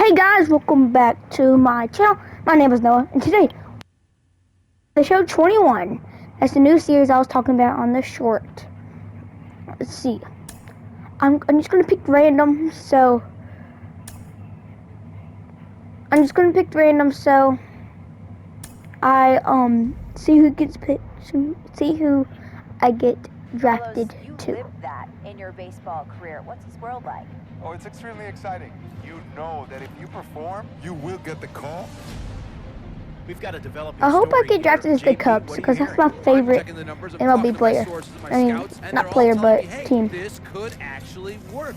Hey guys, welcome back to my channel. My name is Noah, and today, the show 21. That's the new series I was talking about on the short. Let's see. I'm just gonna pick random, so I see who gets picked, see who I get drafted you to. lived that in your baseball career. What's this world like? Oh, it's extremely exciting. You know that if you perform, you will get the call. We've got to develop. I hope I get drafted as the Cubs because that's my favorite MLB player. I mean, not player, but team. This could actually work.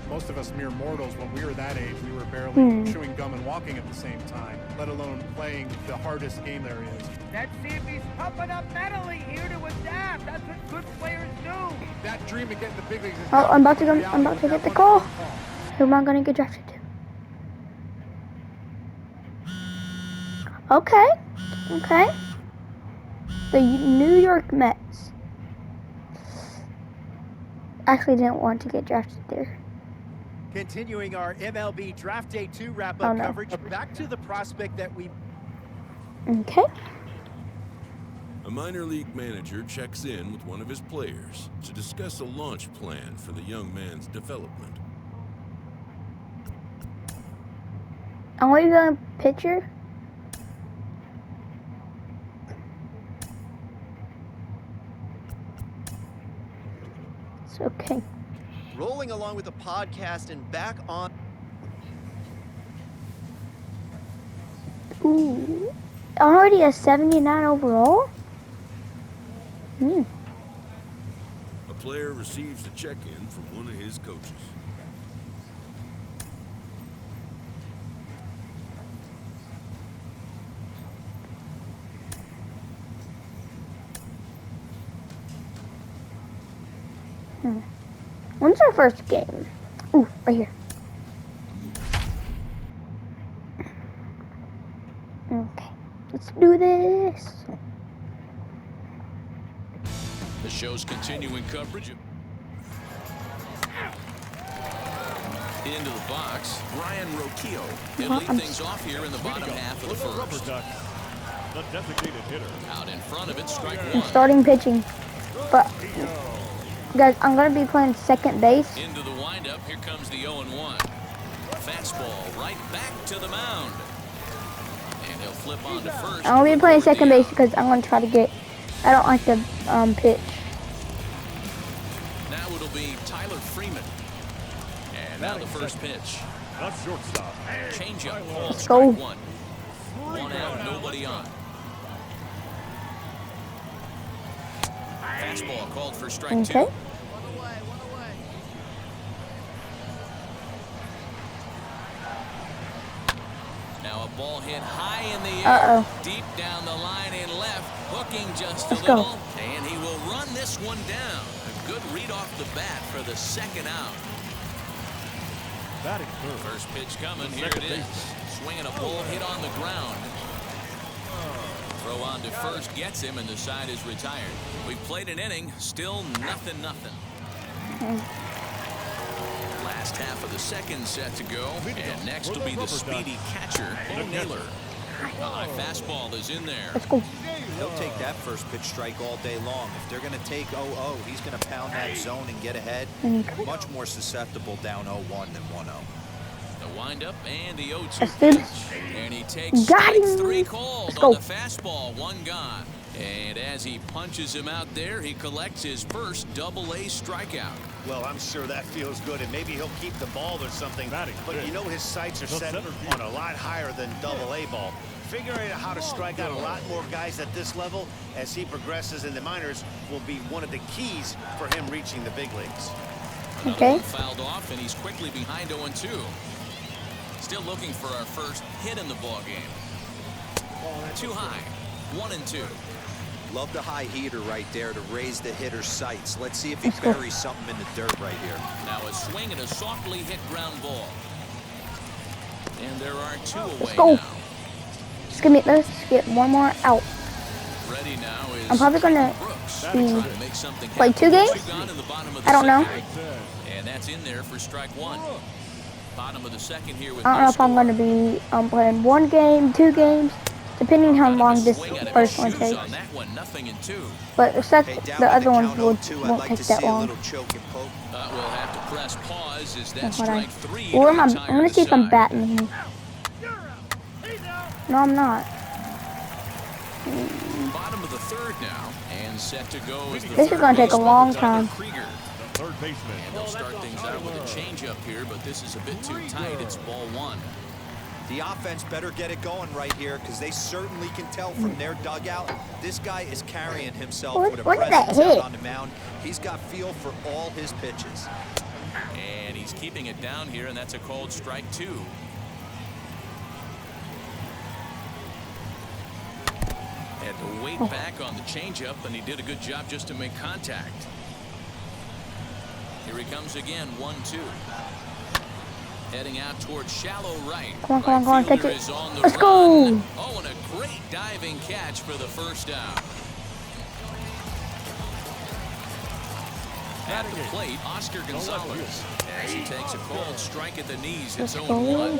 Most of us mere mortals, when we were that age, we were barely chewing gum and walking at the same time, let alone playing the hardest game there is. Let's see if he's tough enough mentally here to adapt. That's what good players do. That dream of getting the big leagues. Oh, I'm about to get the call. Who am I gonna get drafted to? Okay. The New York Mets. Actually didn't want to get drafted there. Continuing our MLB Draft Day 2 wrap-up coverage, back to the prospect that we... Okay. A minor league manager checks in with one of his players to discuss a launch plan for the young man's development. I'm going to go pitcher. It's okay. Rolling along with the podcast and back on... Ooh. Already a 79 overall? A player receives a check-in from one of his coaches. When's our first game? Ooh, right here. Okay, let's do this. The show's continuing coverage. Into the box, Brian Roquillo. He'll lead things off here in the bottom half of the first. The designated hitter. Out in front of it, strike one. Starting pitching, but guys, I'm gonna be playing second base. Into the windup, here comes the 0-1. Fastball right back to the mound. And he'll flip on to first. I'm gonna be playing second base because I'm gonna try to get. I don't like to pitch. Now it'll be Tyler Freeman. And now the first pitch. That's shortstop. Change-up call, Let's go. strike one. One out, nobody on. Fastball called for strike two. Okay. Now a ball hit high in the air, deep down the line in left, hooking just a little, and he will run this one down. A good read off the bat for the second out. First pitch coming, here it is. Swinging a ball hit on the ground. Throw on to first gets him, and the side is retired. We've played an inning, still nothing. Last half of the second set to go, and next will be the speedy catcher, Bo Naylor. A high fastball is in there. Let's go. He'll take that first pitch strike all day long. If they're going to take 0-0, he's going to pound that zone and get ahead. Much more susceptible down 0-1 than 1-0. The windup and the 0-2 pitch. And he takes strike three called on the fastball, one gone. And as he punches him out there, he collects his first AA strikeout. Well, I'm sure that feels good, and maybe he'll keep the ball or something. But you know his sights are set on a lot higher than AA ball. Figuring out how to strike out a lot more guys at this level as he progresses in the minors will be one of the keys for him reaching the big leagues. Okay. Fouled off, and he's quickly behind 0-2. Still looking for our first hit in the ball game. Too high. 1-2. Love the high heater right there to raise the hitter's sights. Let's see if he buries something in the dirt right here. Now a swing and a softly hit ground ball. And there are two away Let's go. now. Let's get one more out. Ready now is I'm probably gonna play 2 games. I don't know. And that's in there for strike one. Bottom of the second here with I don't know if I'm going to be playing 1 game, 2 games, depending how long this first one takes. On that one, 0-2. But the other ones won't take that long. We'll have to press pause as that strike 3. Or I'm going to see if I'm batting him. No, I'm not. Bottom of the third now, and set to go. This is going to take a long time. Third baseman. And they'll start things out with a changeup here, but this is a bit too tight. It's ball 1. The offense better get it going right here because they certainly can tell from their dugout. This guy is carrying himself with a presence out on the mound. He's got feel for all his pitches. And he's keeping it down here, and that's a called strike 2. Had to wait back on the changeup, and he did a good job just to make contact. Here he comes again, 1-2. Heading out towards shallow right. Come on, catch it. Let's go. Oh, and a great diving catch for the first out. At the plate, Oscar Gonzalez. As he takes a cold strike at the knees, it's 0-1.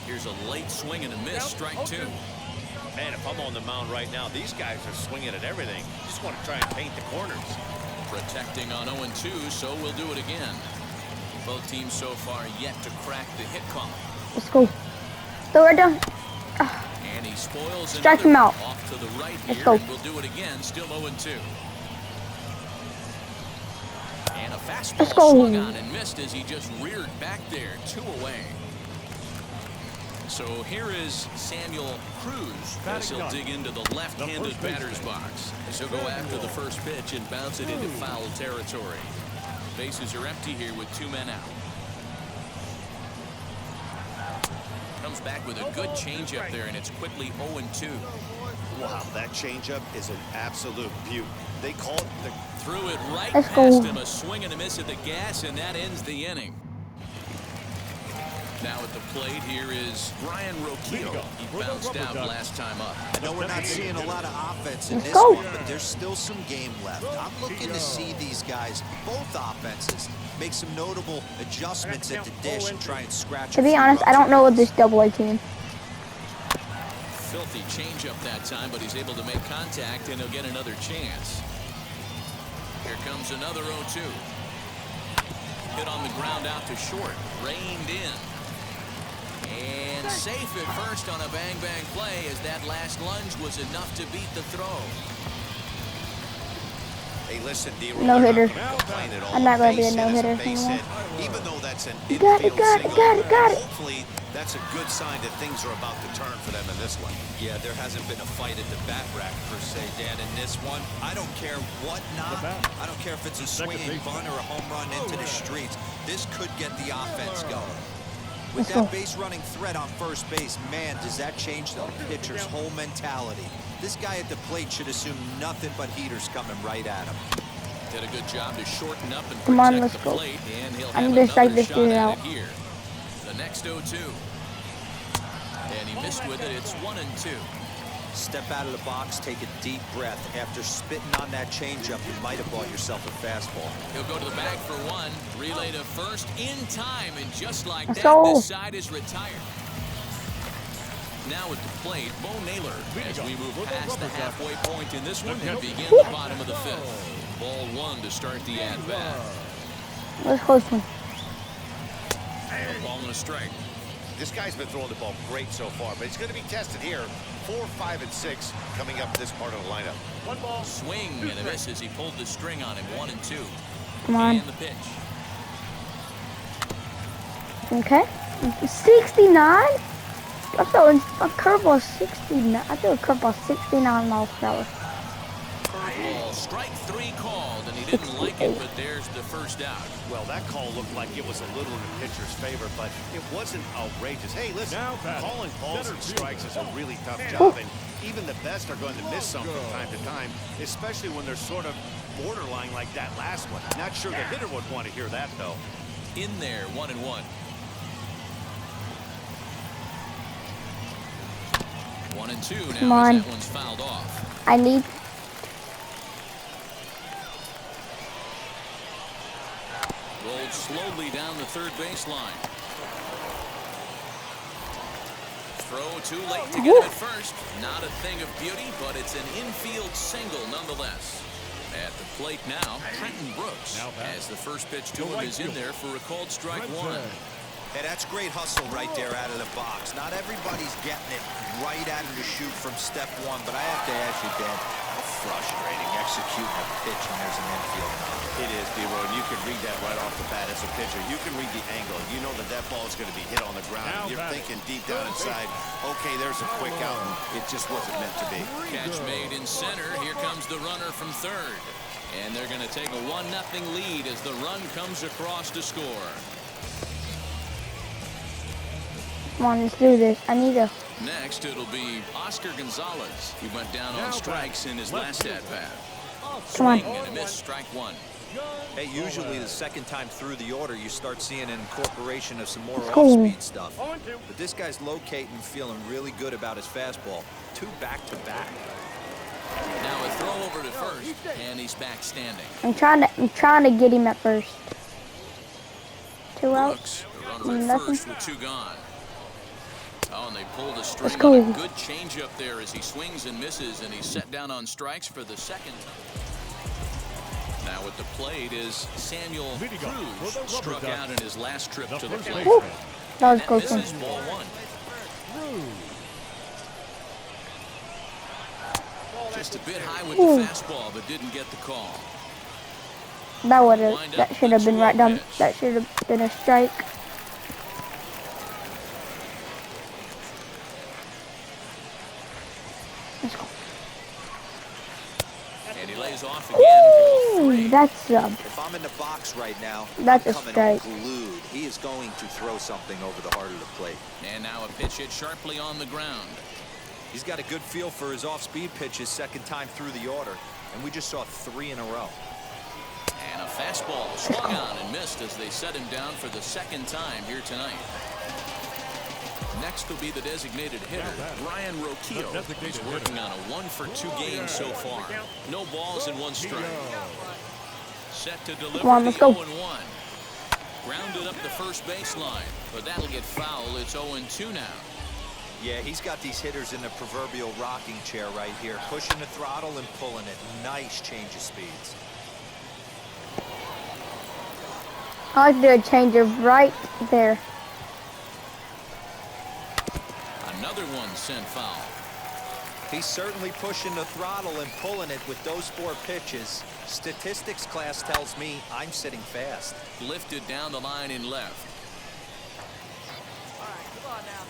Here's a late swing and a miss, strike 2. Man, if I'm on the mound right now, these guys are swinging at everything. Just want to try and paint the corners. Protecting on 0-2, so we'll do it again. Both teams so far yet to crack the hit column. Let's go. Throw it down. And he spoils strike him out. Off to the right Let's here, go. and we'll do it again, still 0-2. And a fastball swung on and missed as he just reared back there, 2 away. So here is Samuel Cruz as he'll dig into the left-handed batter's box. As he'll go after the first pitch and bounce it into foul territory. Bases are empty here with 2 men out. Comes back with a good changeup there, and it's quickly 0-2. Wow, that changeup is an absolute beaut. They call it threw it right past him, a swing and a miss at the gas, and that ends the inning. Now at the plate here is Brian Roquillo. He bounced out last time up. I know we're not seeing a lot of offense in this one, but there's still some game left. I'm looking to see these guys, both offenses, make some notable adjustments at the dish and try and scratch. To be honest, I don't know this AA team. Filthy changeup that time, but he's able to make contact, and he'll get another chance. Here comes another 0-2. Hit on the ground out to short, reined in. And safe at first on a bang-bang play, as that last lunge was enough to beat the throw. Hey, listen, no hitter. I'm not going to be a no hitter anymore. Even though that's an got it. Hopefully, that's a good sign that things are about to turn for them in this one. Yeah, there hasn't been a fight at the bat rack per se, Dan. In this one, I don't care what knock. I don't care if it's a swinging bunt or a home run into the streets. This could get the offense going. With that base running threat on first base, man, does that change the pitcher's whole mentality. This guy at the plate should assume nothing but heaters coming right at him. Did a good job to shorten up and come on, protect let's the go. plate, and he'll I'm have gonna strike another this dude shot out. at it here. The next 0-2. And he missed with it. It's 1-2. Step out of the box, take a deep breath. After spitting on that changeup, you might have bought yourself a fastball. He'll go to the bag for 1. Relay to first in time, and just like that, So this side is retired. Now at the plate, Bo Naylor, as we move past the halfway point in this one and begin the bottom of the 5th. Ball 1 to start the at-bat. Let's close one. A ball and a strike. This guy's been throwing the ball great so far, but he's going to be tested here. 4, 5, and 6 coming up this part of the lineup. 1 ball. Swing and a miss as he pulled the string on him. 1-2. Come on. And the pitch. Okay. 69? I thought a curveball 69. I threw a curveball 69 miles per hour. Curveball, strike 3 called, and he didn't like it, but there's the first out. Well, that call looked like it was a little in the pitcher's favor, but it wasn't outrageous. Hey, listen, calling balls and strikes is a really tough job, and even the best are going to miss some from time to time, especially when they're sort of borderline like that last one. Not sure the hitter would want to hear that, though. In there, 1-1. 1-2 Come now on. as that one's fouled off. I need. Rolled slowly down the third baseline. Throw too late to get him at first. Not a thing of beauty, but it's an infield single nonetheless. At the plate now, Trenton Brooks, as the first pitch to him is in there for a called strike one. Hey, that's great hustle right there out of the box. Not everybody's getting it right out of the chute from step one, but I have to ask you, Dan, how frustrating executing a pitch and there's an infield knock. It is, D-Roy, and you can read that right off the bat as a pitcher. You can read the angle. You know that that ball is going to be hit on the ground. And you're thinking deep down inside, okay, there's a quick out, and it just wasn't meant to be. Catch made in center. Here comes the runner from third. And they're going to take a 1-0 lead as the run comes across to score. Come on, let's do this. I need a... Next, it'll be Oscar Gonzalez. He went down on strikes in his last at-bat. Swing and a miss, strike one. Hey, usually the second time through the order, you start seeing an incorporation of some more off-speed stuff. But this guy's locating and feeling really good about his fastball. 2 back-to-back. Now a throw over to first, and he's back standing. I'm trying to get him at first. 2 outs. The runner at first with 2 gone. Oh, and they pulled a string. Let's go. On a good change up there as he swings and misses, and he's set down on strikes for the second time. Now at the plate is Samuel Cruz, struck out in his last trip to the plate. Woo. That was close. This is ball one. Just a bit high with the fastball, but didn't get the call. That should have been right down. That should have been a strike. Let's go. And he lays off again. Ooh, that's If I'm in the box right now, that's I'm a coming strike. unglued. He is going to throw something over the heart of the plate. And now a pitch hit sharply on the ground. He's got a good feel for his off-speed pitches second time through the order, and we just saw 3 in a row. And a fastball swung on and missed as they set him down for the second time here tonight. Next will be the designated hitter, Brian Roquillo. He's working on a 1-for-2 game so far. No balls and 1 strike. Set to deliver Come on, let's go. the 0-1. Grounded up the first baseline, but that'll get foul. It's 0-2 now. Yeah, he's got these hitters in the proverbial rocking chair right here, pushing the throttle and pulling it. Nice change of speeds. I like to do a change of right there. Another one sent foul. He's certainly pushing the throttle and pulling it with those 4 pitches. Statistics class tells me I'm sitting fast. Lifted down the line in left. All right, come on now.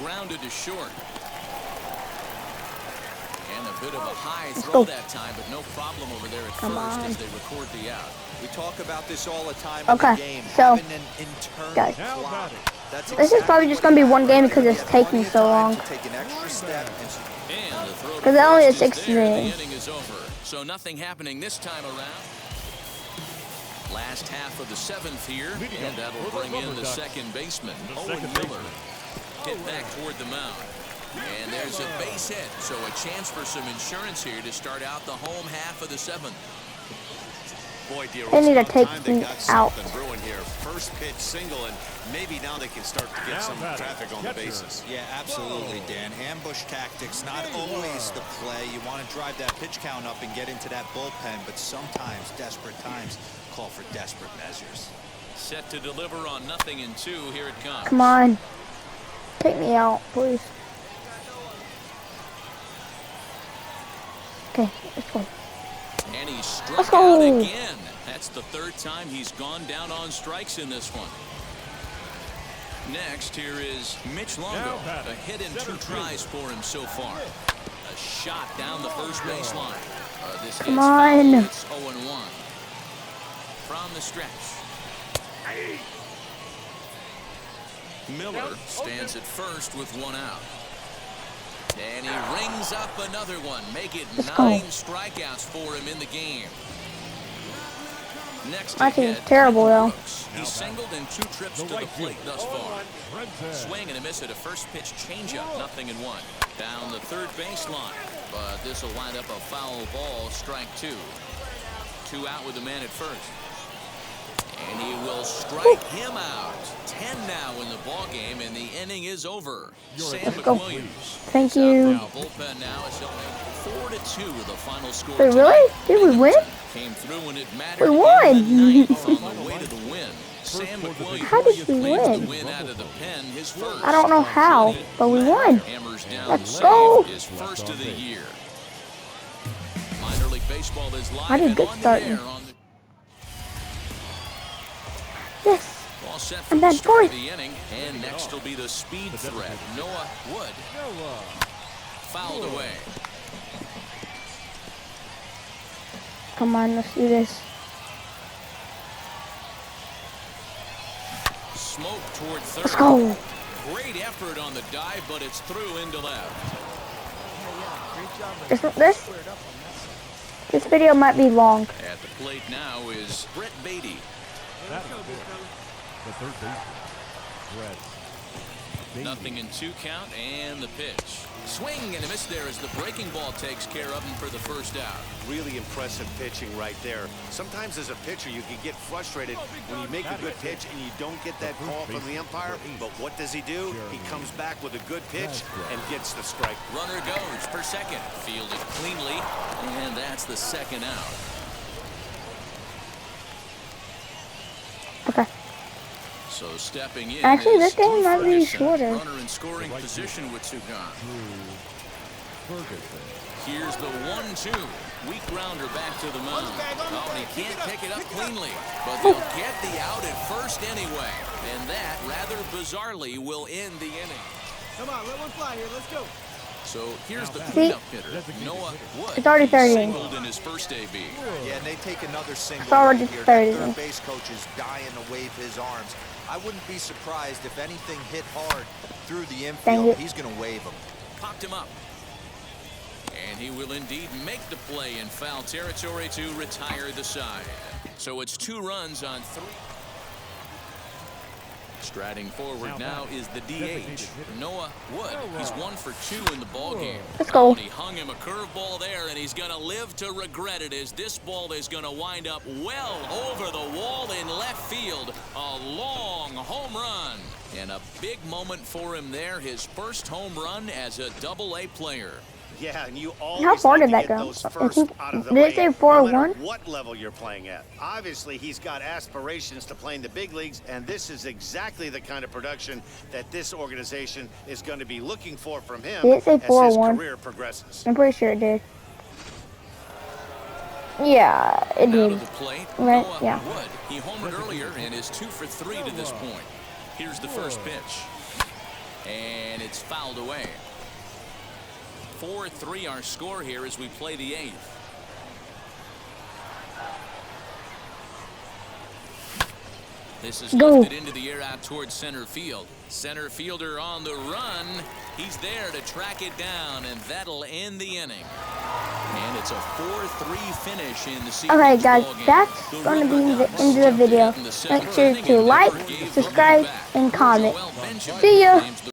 Grounded to short. And a bit of a high throw that time, but no problem over there at first as they record the out. We talk about this all the time Okay, in the game. so, Having an internal guys, clock. That's this is probably just going to be one game because it's taking so long. Take an extra step And the throw to Because it only is first 6 is there. The innings. inning is over, so nothing happening this time around. Last half of the 7th here, and that'll bring in the second baseman, Owen Miller. Hit back toward the mound. And there's a base hit, so a chance for some insurance here to start out the home half of the 7th. Boy, dear, They need to it's take about time they me got out. something brewing here. First pitch single, and maybe now they can start to get some traffic on the bases. Yeah, absolutely, Dan. Ambush tactics, not always the play. You want to drive that pitch count up and get into that bullpen, but sometimes desperate times call for desperate measures. Set to deliver on 0-2. Here it comes. Come on. Take me out, please. Okay, let's go. And he Let's struck go. out again. That's the 3rd time he's gone down on strikes in this one. Next, here is Mitch Longo. A hit and 2 tries for him so far. A shot down the first baseline. This Come gets on. fouled. It's 0-1. From the stretch. Miller stands at first with 1 out. And he rings up another one. Make it 9 strikeouts for him in the game. Next I think it's terrible, though. He's singled in 2 trips to the plate thus far. Swing and a miss at a first pitch changeup, 0-1. Down the third baseline, but this will wind up a foul ball, strike 2. 2 out with the man at first. And he will strike him out. 10 now in the ball game, and the inning is over. Sam McWilliams. Thank you. Bullpen now is 4-2 with the final score. Wait, really? Did we win? Came through when it mattered. We won. On the way to the win. Sam McWilliams. How did we win? Win out of the pen, his first. I don't know how, but we won. Hammers down. Let's go. His first of the year. Minor League Baseball is live. I did good starting. Yes. All set for And the then start of fourth. the inning, and next will be the speed threat. Noah Wood. Fouled away. Come on, let's do this. Smoke toward third. Let's go. Great effort on the dive, but it's through into left. This video might be long. At the plate now is Brett Beatty. The third baseman, Brett. Nothing in 2 count, and the pitch. Swing and a miss there as the breaking ball takes care of him for the first out. Really impressive pitching right there. Sometimes as a pitcher, you can get frustrated when you make a good pitch and you don't get that call from the umpire. But what does he do? He comes back with a good pitch and gets the strike. Runner goes for second. Fielded cleanly, and that's the second out. Okay. So stepping in. Actually, this is game might be Ferguson. shorter. Runner in scoring position with 2 gone. Here's the 1-2. Weak grounder back to the mound. Oh, and he can't pick it up cleanly, but they'll get the out at first anyway. And that, rather bizarrely, will end the inning. Come on, let one fly here. Let's go. So here's the cleanup hitter, Noah Wood. It's already 30. Singled in his first AB. Yeah, and they take another single. It's already here. 30. The third base coach is dying to wave his arms. I wouldn't be surprised if anything hit hard through the infield. He's going to wave him. Popped him up. And he will indeed make the play in foul territory to retire the side. So it's 2 runs on 3. Striding forward now is the DH, Noah Wood. He's 1 for 2 in the ball game. Let's go. And he hung him a curveball there, and he's going to live to regret it as this ball is going to wind up well over the wall in left field. A long home run. And a big moment for him there, his first home run as a Double-A player. Yeah, and you always How far like did to that get go? those first out of the Did way, it say no 4-1? matter what level you're playing at. Obviously, he's got aspirations to play in the big leagues, and this is exactly the kind of production that this organization is going to be looking for from him Did it say as his 4-1? career progresses. I'm pretty sure it did. Yeah, it Out did. of the plate, Right, Noah yeah. Wood. He homered earlier and is 2 for 3 to this point. Here's the first pitch. And it's fouled away. 4-3 our score here as we play the 8th. This is lifted into the air out towards center field. Center fielder on the run. He's there to track it down, and that'll end the inning. And it's a 4-3 finish in the season. Okay, guys, that's going to be the end of the video. Make sure to like, subscribe, and comment. See ya.